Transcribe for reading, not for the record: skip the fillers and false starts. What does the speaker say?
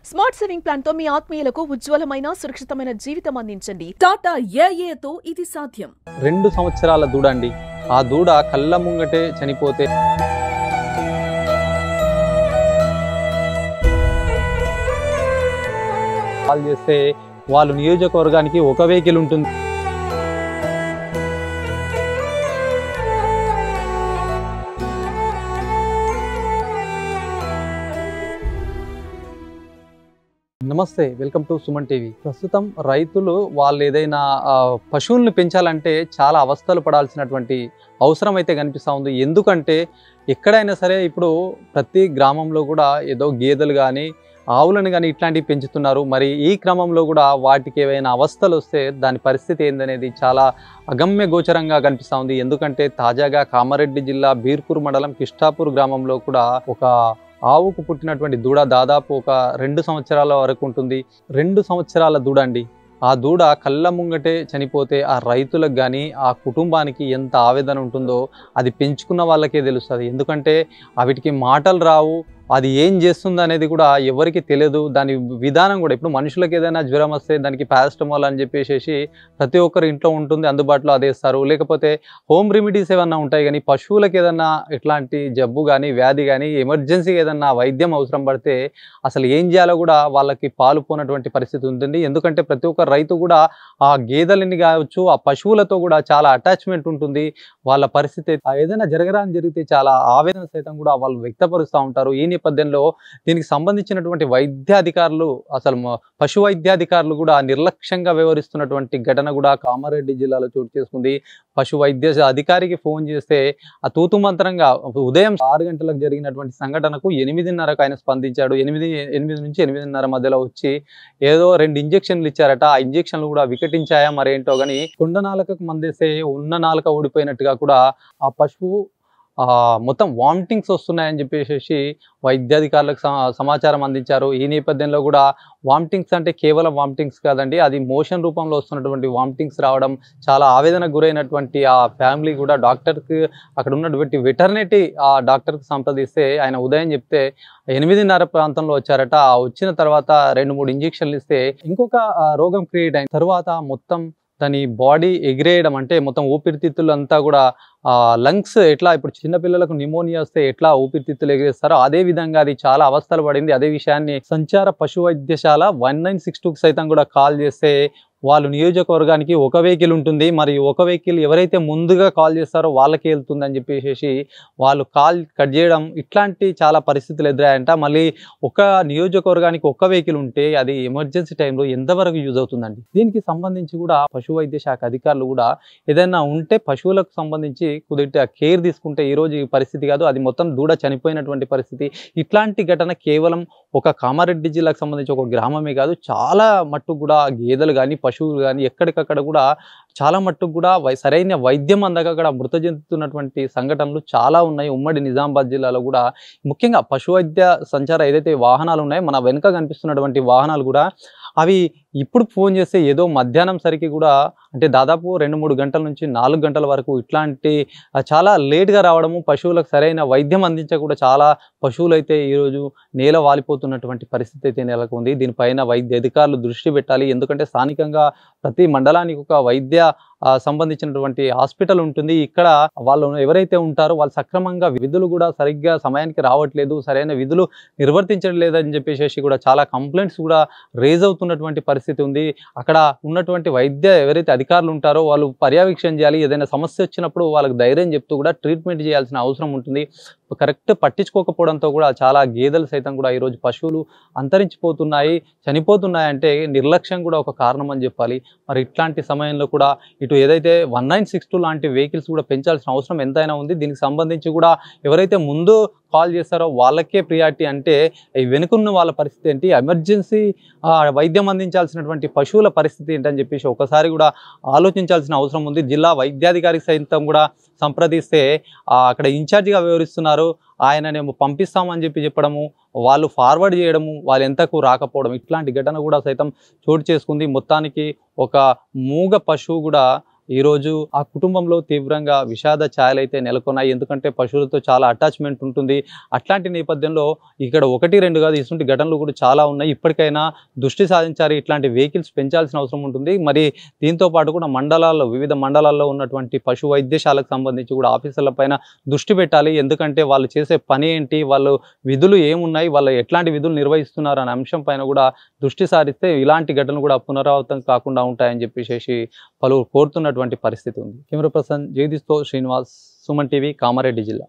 Smart saving plan తో మీ ఆత్మీయులకు ఉజ్వలమైన సురక్షితమైన జీవితం అందించండి. టాటా ఏఏతో ఇది సాధ్యం. 2 సంవత్సరాల దూడ అండి. ఆ దూడ కళ్ళ ముంగటే చనిపోతే కాల్ చేస్తే వాళ్ళు నియోజకవర్గానికి ఒక వెహికల్ ఉంటుంది. నమస్తే, వెల్కమ్ టు సుమన్ టీవీ. ప్రస్తుతం రైతులు వాళ్ళు ఏదైనా పశువులను పెంచాలంటే చాలా అవస్థలు పడాల్సినటువంటి అవసరం అయితే కనిపిస్తూ ఉంది. ఎందుకంటే ఎక్కడైనా సరే ఇప్పుడు ప్రతి గ్రామంలో కూడా ఏదో గేదెలు కానీ ఆవులను కానీ ఇట్లాంటివి పెంచుతున్నారు. మరి ఈ క్రమంలో కూడా వాటికి ఏవైనా అవస్థలు వస్తే దాని పరిస్థితి ఏందనేది చాలా అగమ్య గోచరంగా కనిపిస్తూ ఉంది. ఎందుకంటే తాజాగా కామారెడ్డి జిల్లా బీర్పూర్ మండలం కిష్టాపూర్ గ్రామంలో కూడా ఒక ఆవుకు పుట్టినటువంటి దూడ దాదాపు ఒక 2 సంవత్సరాల వరకు ఉంటుంది. 2 సంవత్సరాల దూడ అండి. ఆ దూడ కళ్ళ ముంగటే చనిపోతే ఆ రైతులకు కానీ ఆ కుటుంబానికి ఎంత ఆవేదన ఉంటుందో అది పెంచుకున్న వాళ్ళకే తెలుస్తుంది. ఎందుకంటే వీటికి మాటలు రావు, అది ఏం చేస్తుంది అనేది కూడా ఎవరికి తెలియదు. దాని విధానం కూడా ఇప్పుడు మనుషులకు ఏదైనా జ్వరం వస్తే దానికి పారాసిటమాల్ అని చెప్పేసి ప్రతి ఒక్కరు ఇంట్లో ఉంటుంది, అందుబాటులో అదేస్తారు. లేకపోతే హోమ్ రెమెడీస్ ఏమన్నా ఉంటాయి. కానీ పశువులకు ఏదన్నా ఇట్లాంటి జబ్బు కానీ వ్యాధి కానీ ఎమర్జెన్సీగా ఏదన్నా వైద్యం అవసరం పడితే అసలు ఏం చేయాలో కూడా వాళ్ళకి పాలుపోనటువంటి పరిస్థితి ఉంటుంది. ఎందుకంటే ప్రతి ఒక్క రైతు కూడా ఆ గేదెలని కావచ్చు, ఆ పశువులతో కూడా చాలా అటాచ్మెంట్ ఉంటుంది. వాళ్ళ పరిస్థితి ఏదైనా జరిగితే చాలా ఆవేదన సైతం కూడా వాళ్ళు వ్యక్తపరుస్తూ ఉంటారు. ఈ నేపథ్యంలో దీనికి సంబంధించినటువంటి వైద్యాధికారులు అసలు పశు వైద్యాధికారులు కూడా నిర్లక్ష్యంగా వ్యవహరిస్తున్నటువంటి ఘటన కూడా కామారెడ్డి జిల్లాలో చోటు చేసుకుంది. పశు వైద్య అధికారికి ఫోన్ చేస్తే ఆ తూతుమంతరంగా ఉదయం 6 గంటలకు జరిగినటువంటి సంఘటనకు 8:30కు ఆయన స్పందించాడు. 8 నుంచి 8:30 మధ్యలో వచ్చి ఏదో 2 ఇంజెక్షన్లు ఇచ్చారట. ఆ ఇంజెక్షన్లు కూడా వికటించాయా మరేంటో కానీ కొండ నాలుకకు మందేస్తే ఉన్న నాలుక ఊడిపోయినట్టుగా కూడా ఆ పశువు మొత్తం వామిటింగ్స్ వస్తున్నాయని చెప్పేసి వైద్యాధికారులకు సమాచారం అందించారు. ఈ నేపథ్యంలో కూడా వామిటింగ్స్ అంటే కేవలం వామిటింగ్స్ కాదండి, అది మోషన్ రూపంలో వస్తున్నటువంటి వామిటింగ్స్ రావడం చాలా ఆవేదనకు గురైనటువంటి ఆ ఫ్యామిలీ కూడా డాక్టర్కి అక్కడ ఉన్నటువంటి వెటర్నరీ ఆ డాక్టర్కి సంప్రదిస్తే ఆయన ఉదయం చెప్తే 8:30 ప్రాంతంలో వచ్చారట. వచ్చిన తర్వాత 2-3 ఇంజెక్షన్లు ఇస్తే ఇంకొక రోగం క్రియేట్ అయిన తర్వాత మొత్తం దాని బాడీ ఎగిరేయడం, అంటే మొత్తం ఊపిరితిత్తులు అంతా కూడా లంగ్స్ ఎట్లా ఇప్పుడు చిన్నపిల్లలకు నిమోనియా వస్తే ఎట్లా ఊపిరితిత్తులు ఎగిరేస్తారో అదే విధంగా అది చాలా అవస్థలు పడింది. అదే విషయాన్ని సంచార పశు వైద్యశాల 1962కి సైతం కూడా కాల్ చేస్తే వాళ్ళు నియోజకవర్గానికి ఒక వెహికల్ ఉంటుంది, మరి ఒక వెహికల్ ఎవరైతే ముందుగా కాల్ చేస్తారో వాళ్ళకి వెళ్తుందని చెప్పేసి వాళ్ళు కాల్ కట్ చేయడం, ఇట్లాంటి చాలా పరిస్థితులు ఎదురాయంట. మళ్ళీ ఒక నియోజకవర్గానికి ఒక్క వెహికల్ ఉంటే అది ఎమర్జెన్సీ టైంలో ఎంతవరకు యూజ్ అవుతుందండి? దీనికి సంబంధించి కూడా పశు వైద్య శాఖ అధికారులు కూడా ఏదైనా ఉంటే పశువులకు సంబంధించి కుదిరితే కేర్ తీసుకుంటే ఈరోజు ఈ పరిస్థితి కాదు, అది మొత్తం దూడ చనిపోయినటువంటి పరిస్థితి. ఇట్లాంటి ఘటన కేవలం ఒక కామారెడ్డి జిల్లాకు సంబంధించి ఒక గ్రామమే కాదు, చాలా మట్టుకు కూడా గేదెలు కానీ పశువులు కానీ ఎక్కడికక్కడ కూడా చాలా మట్టుకు కూడా సరైన వైద్యం అందక కూడా మృత చెందుతున్నటువంటి సంఘటనలు చాలా ఉన్నాయి. ఉమ్మడి నిజామాబాద్ జిల్లాలో కూడా ముఖ్యంగా పశు వైద్య సంచార ఏదైతే వాహనాలు ఉన్నాయో మన వెనుక కనిపిస్తున్నటువంటి వాహనాలు కూడా అవి ఇప్పుడు ఫోన్ చేస్తే ఏదో మధ్యాహ్నం సరికి కూడా అంటే దాదాపు 2-3 గంటల నుంచి 4 గంటల వరకు ఇట్లాంటి చాలా లేట్గా రావడము, పశువులకు సరైన వైద్యం అందించకుండా చాలా పశువులు అయితే ఈరోజు నేల వాలిపోతున్నటువంటి పరిస్థితి అయితే నెలకొంది. దీనిపైన వైద్య అధికారులు దృష్టి పెట్టాలి. ఎందుకంటే స్థానికంగా ప్రతి మండలానికి ఒక వైద్య సంబంధించినటువంటి హాస్పిటల్ ఉంటుంది. ఇక్కడ వాళ్ళు ఎవరైతే ఉంటారో వాళ్ళు సక్రమంగా విధులు కూడా సరిగ్గా సమయానికి రావట్లేదు, సరైన విధులు నిర్వర్తించడం లేదని చెప్పేసి కూడా చాలా కంప్లైంట్స్ కూడా రేజ్ అవుతున్నటువంటి పరిస్థితి ఉంది. అక్కడ ఉన్నటువంటి వైద్య ఎవరైతే అధికారులు ఉంటారో వాళ్ళు పర్యవేక్షణ చేయాలి. ఏదైనా సమస్య వచ్చినప్పుడు వాళ్ళకి ధైర్యం చెప్తూ కూడా ట్రీట్మెంట్ చేయాల్సిన అవసరం ఉంటుంది. కరెక్ట్ పట్టించుకోకపోవడంతో కూడా చాలా గేదెలు సైతం కూడా ఈరోజు పశువులు అంతరించిపోతున్నాయి, చనిపోతున్నాయి. అంటే నిర్లక్ష్యం కూడా ఒక కారణం అని చెప్పాలి. మరి ఇట్లాంటి సమయంలో కూడా ఇటు ఏదైతే 1962 లాంటి వెహికల్స్ కూడా పెంచాల్సిన అవసరం ఎంతైనా ఉంది. దీనికి సంబంధించి కూడా ఎవరైతే ముందు కాల్ చేస్తారో వాళ్ళకే ప్రియారిటీ అంటే వెనుకున్న వాళ్ళ పరిస్థితి ఏంటి, ఎమర్జెన్సీ వైద్యం అందించాల్సినటువంటి పశువుల పరిస్థితి ఏంటని చెప్పేసి ఒకసారి కూడా ఆలోచించాల్సిన అవసరం ఉంది. జిల్లా వైద్యాధికారి సైతం కూడా సంప్రదిస్తే అక్కడ ఇన్ఛార్జిగా వ్యవహరిస్తున్నారు, ఆయననేమో పంపిస్తామని చెప్పడము, వాళ్ళు ఫార్వర్డ్ చేయడము, వాళ్ళు ఎంతకు రాకపోవడం, ఇట్లాంటి ఘటన కూడా సైతం చోటు చేసుకుంది. మొత్తానికి ఒక మూగ పశువు కూడా ఈరోజు ఆ కుటుంబంలో తీవ్రంగా విషాద ఛాయలైతే నెలకొన్నాయి. ఎందుకంటే పశువులతో చాలా అటాచ్మెంట్ ఉంటుంది. అట్లాంటి నేపథ్యంలో ఇక్కడ 1, 2 కాదు ఇటువంటి ఘటనలు కూడా చాలా ఉన్నాయి. ఇప్పటికైనా దృష్టి సాధించాలి, ఇట్లాంటి వెహికల్స్ పెంచాల్సిన అవసరం ఉంటుంది. మరి దీంతో పాటు కూడా వివిధ మండలాల్లో ఉన్నటువంటి పశు వైద్యశాలకు సంబంధించి కూడా ఆఫీసర్ల పైన దృష్టి పెట్టాలి. ఎందుకంటే వాళ్ళు చేసే పని ఏంటి, వాళ్ళు విధులు ఏమున్నాయి, వాళ్ళు ఎట్లాంటి విధులు నిర్వహిస్తున్నారు అనే అంశం పైన కూడా దృష్టి సారిస్తే ఇలాంటి ఘటనలు కూడా పునరావృతం కాకుండా ఉంటాయని చెప్పేసి పలువురు కోరుతున్నటువంటి పరిస్థితి ఉంది. కెమెరా పర్సన్ జగదీష్తో శ్రీనివాస్, సుమన్ టీవీ, కామారెడ్డి జిల్లా.